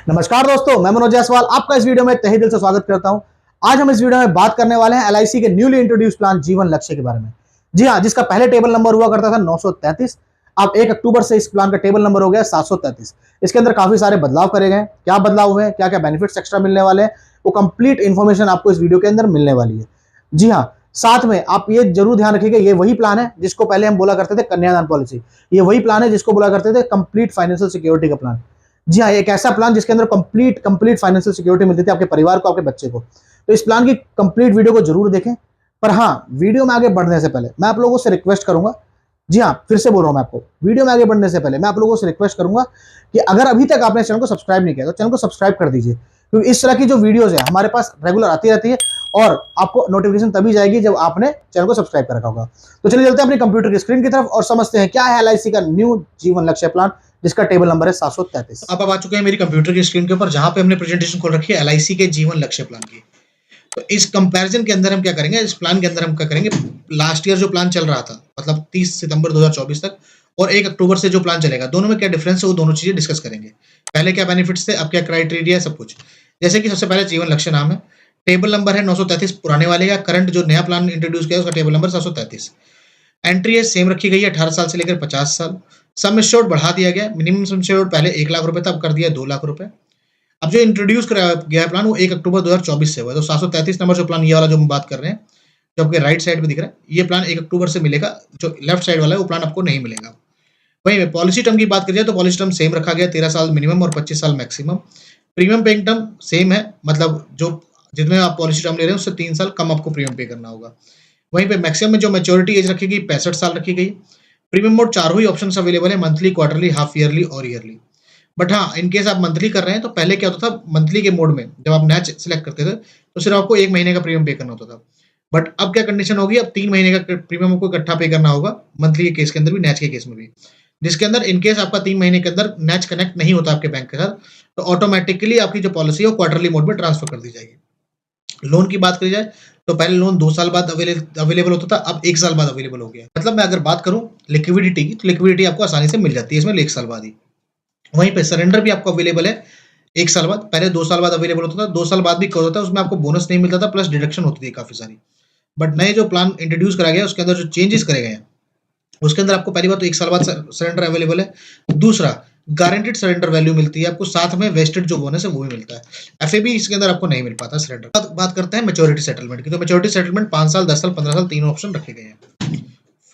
नमस्कार दोस्तों, मैं मनोज जायसवाल आपका इस वीडियो में तहे दिल से स्वागत करता हूं। आज हम इस वीडियो में बात करने वाले हैं एलआईसी के न्यूली इंट्रोड्यूस प्लान जीवन लक्ष्य के बारे में। जी हां, जिसका पहले टेबल नंबर हुआ करता था 933। अब 1 अक्टूबर से इस प्लान का टेबल नंबर हो गया 733। इसके अंदर काफी सारे बदलाव करे गए। क्या बदलाव हुए हैं, क्या क्या बेनिफिट्स एक्स्ट्रा मिलने वाले हैं, वो कंप्लीट इन्फॉर्मेशन आपको इस वीडियो के अंदर मिलने वाली है। जी हाँ, साथ में आप ये जरूर ध्यान रखिएगा, ये वही प्लान है जिसको पहले हम बोला करते थे कन्यादान पॉलिसी। ये वही प्लान है जिसको बोला करते थे कंप्लीट फाइनेंशियल सिक्योरिटी का प्लान। जी हाँ, एक ऐसा प्लान जिसके अंदर कंप्लीट फाइनेंशियल सिक्योरिटी मिलती थी आपके परिवार को, आपके बच्चे को। तो इस प्लान की कंप्लीट वीडियो को जरूर देखें। पर हाँ, वीडियो में आगे बढ़ने से पहले मैं आप लोगों से रिक्वेस्ट करूंगा, जी हाँ, फिर से बोल रहा हूं मैं आपको, वीडियो में आगे बढ़ने से पहले मैं आप लोगों से रिक्वेस्ट करूंगा कि अगर अभी तक आपने चैनल को सब्सक्राइब नहीं किया तो चैनल को सब्सक्राइब कर दीजिए, क्योंकि इस तरह की जो वीडियोस है हमारे पास रेगुलर आती रहती है और आपको नोटिफिकेशन तभी जाएगी जब आपने चैनल को सब्सक्राइब कर रखा होगा। तो चलिए चलते हैं अपनी कंप्यूटर की स्क्रीन की तरफ और समझते हैं क्या है एलआईसी का न्यू जीवन लक्ष्य प्लान, जिसका टेबल नंबर है 733। अब आ चुके हैं मेरी कंप्यूटर की स्क्रीन के ऊपर, जहां पे हमने प्रेजेंटेशन खोल रखी है एलआईसी के जीवन लक्ष्य प्लान की। तो इस कंपैरिजन के अंदर हम क्या करेंगे, इस प्लान के अंदर हम क्या करेंगे, लास्ट ईयर जो प्लान चल रहा था मतलब 30 सितंबर 2024 तक और 1 अक्टूबर से जो प्लान चलेगा, दोनों में क्या डिफरेंस है वो दोनों चीजें डिस्कस करेंगे। पहले क्या बेनिफिट्स थे, अब क्या क्राइटेरिया है, सब कुछ। जैसे कि सबसे पहले जीवन लक्ष्य नाम है, टेबल नंबर है 933 पुराने वाले का, करंट जो नया प्लान इंट्रोड्यूस किया उसका table number 733। Entry age same रखी गई है 18 साल से लेकर 50 साल। सम एश्योर्ड बढ़ा दिया गया, मिनिमम सम एश्योर्ड पहले 1 लाख रुपए था, अब कर दिया 2 लाख रुपए। अब जो इंट्रोड्यूस कराया गया है प्लान वो 1 अक्टूबर 2024 से हुआ है। तो 733 नंबर जो प्लान, ये वाला जो हम बात कर रहे हैं, जो आपके राइट साइड पे दिख रहा है, ये प्लान 1 अक्टूबर से मिलेगा। जो लेफ्ट साइड वाला है वो प्लान आपको नहीं मिलेगा। वहीं पॉलिसी टर्म की बात करिए तो पॉलिसी टर्म सेम रखा गया, 13 साल मिनिमम और 25 साल maximum. Premium paying term same है, मतलब जो जितने आप पॉलिसी टर्म ले रहे हैं उससे 3 साल कम आपको प्रीमियम पे करना होगा। वहीं पे मैक्सिमम में जो मैच्योरिटी एज रखी गई 65 साल रखी गई। प्रीमियम मोड चारों ही ऑप्शंस अवेलेबल है, मंथली, क्वार्टरली, हाफ ईयरली और ईयरली। बट हाँ, इन केस आप मंथली कर रहे हैं तो पहले क्या होता था, मंथली के मोड में जब आप मैच सिलेक्ट करते थे तो सिर्फ आपको 1 महीने का प्रीमियम पे करना होता था। बट अब क्या कंडीशन होगी, अब 3 महीने का प्रीमियम आपको इकट्ठा पे करना होगा, मंथली के केस के अंदर भी, नैच के केस में भी। जिसके अंदर इन केस आपका 3 महीने के अंदर नैच कनेक्ट नहीं होता आपके बैंक के साथ, तो ऑटोमेटिकली आपकी जो पॉलिसी है वो क्वार्टरली मोड में ट्रांसफर कर दी जाएगी। लोन की बात करी जाए तो पहले लोन 2 साल बाद अवेलेबल होता था, अब 1 साल बाद अवेलेबल हो गया। मतलब मैं अगर बात करूं लिक्विडिटी की, तो लिक्विडिटी आपको आसानी से मिल जाती है इसमें 1 साल बाद ही। वहीं पे सरेंडर भी आपको अवेलेबल है 1 साल बाद, पहले 2 साल बाद अवेलेबल होता था, 2 साल बाद भी क्या होता था, उसमें आपको बोनस नहीं मिलता था, प्लस डिडक्शन होती थी काफी सारी। बट नए जो प्लान इंट्रोड्यूस करा गया उसके अंदर जो चेंजेस करे गए हैं, उसके अंदर आपको पहली बात तो 1 साल बाद सरेंडर अवेलेबल है। दूसरा, गारंटेड सरेंडर वैल्यू मिलती है आपको, साथ में वेस्टेड जो बोनस है वो भी मिलता है। एफएबी इसके अंदर आपको नहीं मिल पाता सरेंडर। बात करते हैं मैच्योरिटी सेटलमेंट की, तो मैच्योरिटी सेटलमेंट 5 साल, 10 साल, 15 साल, तीनों ऑप्शन रखे गए हैं।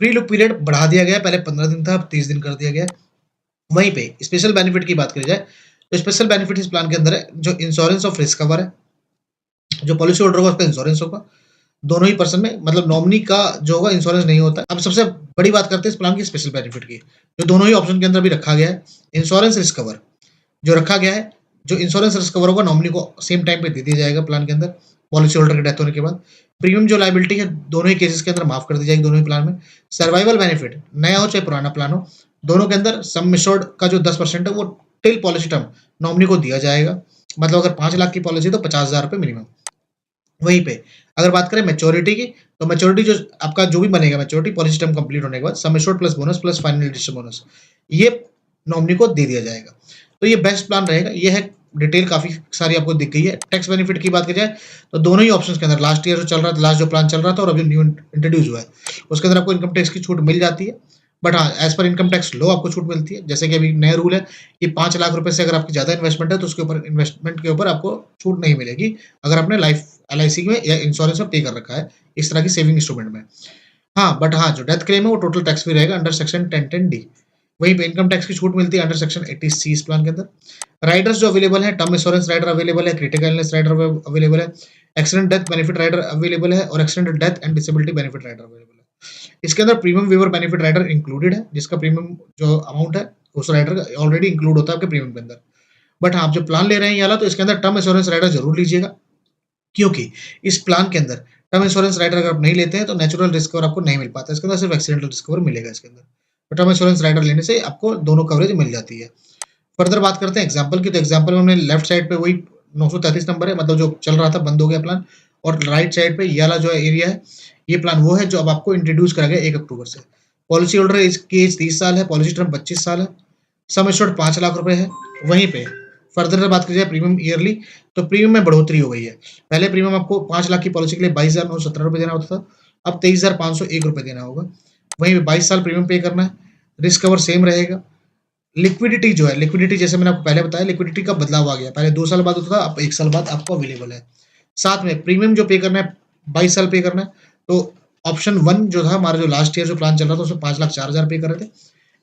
फ्री लुक पीरियड बढ़ा दिया गया, पहले 15 दिन था, अब 30 दिन कर दिया गया। वहीं पे स्पेशल बेनिफिट की बात करी जाए तो स्पेशल बेनिफिट इस प्लान के अंदर है जो इंश्योरेंस ऑफ रिस्क कवर है, जो पॉलिसी होल्डर होगा उसका इंश्योरेंस होगा दोनों ही पर्सन में, मतलब नॉमिनी का जो होगा इंश्योरेंस नहीं होता। अब सबसे बड़ी बात करते हैं इस प्लान की स्पेशल बेनिफिट की, जो दोनों ही ऑप्शन के अंदर भी रखा गया है। इंश्योरेंस रिस्क कवर जो रखा गया है, जो इंश्योरेंस रिस्क कवर होगा नॉमिनी को सेम टाइम पे दे दिया जाएगा प्लान के अंदर, पॉलिसी होल्डर की डेथ होने के बाद। प्रीमियम जो लाइबिलिटी है दोनों ही केसेस के अंदर माफ कर दी जाएगी दोनों ही प्लान में। सर्वाइवल बेनिफिट नया हो चाहे पुराना प्लान हो, दोनों के अंदर सम एश्योर्ड का जो 10% है वो टिल पॉलिसी टर्म नॉमिनी को दिया जाएगा। मतलब अगर 5 लाख की पॉलिसी तो 50,000 रुपए मिनिमम। वहीं पे अगर बात करें मैच्योरिटी की, तो मैच्योरिटी जो आपका जो भी बनेगा मैच्योरिटी पॉलिसी टर्म कंप्लीट होने के बाद, sum assured plus bonus plus final addition bonus, ये नॉमिनी को दे दिया जाएगा। तो ये बेस्ट प्लान रहेगा। ये है डिटेल काफी सारी आपको दिख गई है। टैक्स बेनिफिट की बात की जाए तो दोनों ही ऑप्शंस के अंदर लास्ट ईयर जो चल रहा था, लास्ट जो प्लान चल रहा था और अभी न्यू इंट्रोड्यूस हुआ है, उसके अंदर आपको इनकम टैक्स की छूट मिल जाती है। बट हाँ, एज पर इनकम टैक्स लो आपको छूट मिलती है। जैसे कि अभी नया रूल है कि 5 लाख रुपए से अगर आपकी ज्यादा इन्वेस्टमेंट है तो उसके ऊपर इन्वेस्टमेंट के ऊपर आपको छूट नहीं मिलेगी, अगर आपने लाइफ एलआईसी में या इंश्योरेंस में पे कर रखा है इस तरह की सेविंग इंस्ट्रूमेंट में। हाँ, बट हाँ, जो डेथ क्लेम है वो टोटल टैक्स फ्री रहेगा अंडर सेक्शन 1010D। वहीं पे इनकम टैक्स की छूट मिलती है अंडर सेक्शन 80C इस प्लान के अंदर। राइडर्स जो अवेलेबल है, टर्म इंश्योरेंस राइडर अवेलेबल है, क्रिटिकल इलनेस राइडर अवेलेबल है, accident death benefit rider available है और accident death and disability benefit rider available है। इसके अंदर premium waiver benefit rider included है, जिसका प्रीमियम जो अमाउंट है उस राइडर का ऑलरेडी इंक्लूड होता है आपके प्रीमियम के अंदर। बट हाँ, आप जो प्लान ले रहे हैं ये वाला, तो इसके अंदर टर्म इंश्योरेंस राइडर जरूर लीजिएगा, क्योंकि इस प्लान के अंदर टर्म इंश्योरेंस राइडर अगर आप नहीं लेते हैं तो नेचुरल रिस्क कवर आपको नहीं मिल पाता, इसके अंदर सिर्फ एक्सीडेंटल रिस्क कवर मिलेगा इसके अंदर। तो टर्म इंश्योरेंस राइडर लेने से आपको दोनों कवरेज मिल जाती है। फर्दर बात करते हैं एग्जाम्पल की, तो एग्जाम्पल में हमने लेफ्ट साइड पे वही 933 नंबर है, मतलब जो चल रहा था बंद हो गया प्लान, और राइट साइड पे ये वाला जो एरिया है, ये प्लान वो है जो अब आपको इंट्रोड्यूस करा गया 1 अक्टूबर से। पॉलिसी होल्डर की एज 30 साल है, पॉलिसी टर्म 25 साल है, सम एश्योर्ड 5 लाख रुपए है। वहीं पे फर्दर बात की जाए प्रीमियम ईयरली, तो प्रीमियम में बढ़ोतरी हो गई है। पहले प्रीमियम आपको 5 लाख की पॉलिसी के लिए 22,917 रुपए देना होता था, अब 23,501 रुपए देना होगा। वहीं 22 साल प्रीमियम पे करना है, रिस्क कवर सेम रहेगा। लिक्विडिटी जो है, लिक्विडिटी जैसे मैंने आपको पहले बताया, लिक्विडिटी का बदलाव आ गया, पहले 2 साल बाद होता था, अब 1 साल बाद आपको अवेलेबल है। साथ में प्रीमियम जो पे करना है 22 साल पे करना है, तो ऑप्शन 1 जो था हमारा, जो लास्ट ईयर जो प्लान चल रहा था उसमें 5,04,000 पे कर रहे थे,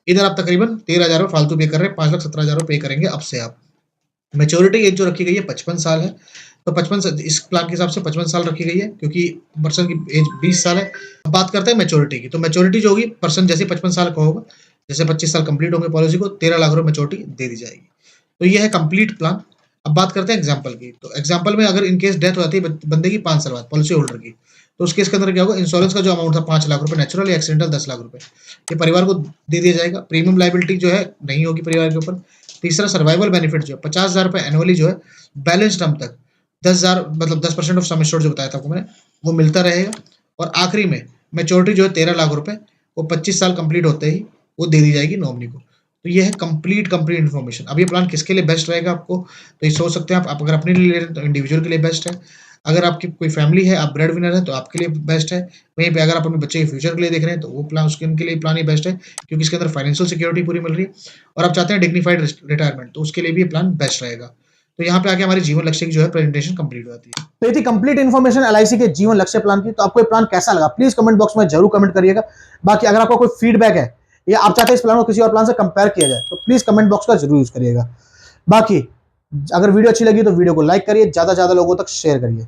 इधर आप तकरीबन 13,000 रुपए फालतू पे कर रहे हैं, 5,17,000 रुपए पे करेंगे अब से आप। मैच्योरिटी एज जो रखी गई है 55 साल है, तो 55 इस प्लान के हिसाब से 55 साल रखी गई है, क्योंकि पर्सन की एज 20 साल है। अब बात करते हैं मैच्योरिटी की, तो मैच्योरिटी जो होगी पर्सन जैसे 55 साल का होगा, जैसे 25 साल कंप्लीट होंगे पॉलिसी को, 13 लाख रुपए मैच्योरिटी दे दी जाएगी। तो ये है कंप्लीट प्लान। अब बात करते हैं एग्जाम्पल की, तो एग्जाम्पल में अगर इनकेस डेथ हो जाती है बंदे की 5 साल बाद पॉलिसी होल्डर की, तो उस केस के अंदर क्या होगा, इंश्योरेंस का जो अमाउंट था 5 लाख रुपए नेचुरल या एक्सीडेंटल 10 लाख रुपए ये परिवार को दे दिया जाएगा। प्रीमियम लाइबिलिटी जो है नहीं होगी परिवार के ऊपर। तीसरा सर्वाइवल बेनिफिट जो है 50,000 रुपए एनुअली जो है बैलेंस टर्म तक 10,000 मतलब 10% ऑफ सम एश्योर्ड जो बताया था आपको मैंने, वो मिलता रहेगा। और आखिरी में मैच्योरिटी जो है 13 लाख रुपए वो 25 साल कंप्लीट होते ही वो दे दी जाएगी नॉमिनी को। तो ये है कंप्लीट इन्फॉर्मेशन। अब ये प्लान किसके लिए बेस्ट रहेगा आपको, तो ये सोच सकते हैं आप अगर अपने लिए ले रहे हैं तो इंडिविजुअल के लिए बेस्ट है। अगर आपकी कोई फैमिली है, आप ब्रेड विनर है, तो आपके लिए बेस्ट है। वहीं पे अगर आप अपने बच्चे के फ्यूचर के लिए देख रहे हैं तो वो प्लान उसके उनके लिए प्लान ही बेस्ट है, क्योंकि इसके अंदर फाइनेंशियल सिक्योरिटी पूरी मिल रही है और आप चाहते हैं डिग्निफाइड रिटायरमेंट, तो उसके लिए भी ये प्लान बेस्ट रहेगा। तो यहाँ पे आके हमारी जीवन लक्ष्य की जो है प्रेजेंटेशन कंप्लीट हो जाती है। तो ये थी कंप्लीट इन्फॉर्मेशन एलआईसी के जीवन लक्ष्य प्लान की। तो आपको ये प्लान कैसा लगा प्लीज कमेंट बॉक्स में जरूर कमेंट करिएगा। बाकी अगर आपको कोई फीडबैक है या आप चाहते हैं इस प्लान को किसी और प्लान से कंपेयर किया जाए तो प्लीज कमेंट बॉक्स का जरूर यूज करिएगा। बाकी अगर वीडियो अच्छी लगी तो वीडियो को लाइक करिए, ज्यादा से ज्यादा लोगों तक शेयर करिए।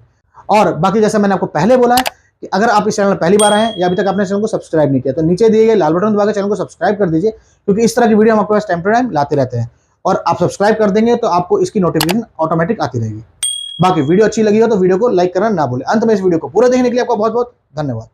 और बाकी जैसे मैंने आपको पहले बोला है कि अगर आप इस चैनल में पहली बार आए हैं या अभी तक आपने चैनल को सब्सक्राइब नहीं किया तो नीचे दिए गए लाल बटन दबाकर चैनल को सब्सक्राइब कर दीजिए, क्योंकि इस तरह की वीडियो हम आपके पास टाइम टू टाइम लाते रहते हैं। और आप सब्सक्राइब कर देंगे तो आपको इसकी नोटिफिकेशन ऑटोमेटिक आती रहेगी। बाकी वीडियो अच्छी लगी हो तो वीडियो को लाइक करना ना भूलें। अंत में इस वीडियो को पूरा देखने के लिए आपका बहुत बहुत धन्यवाद।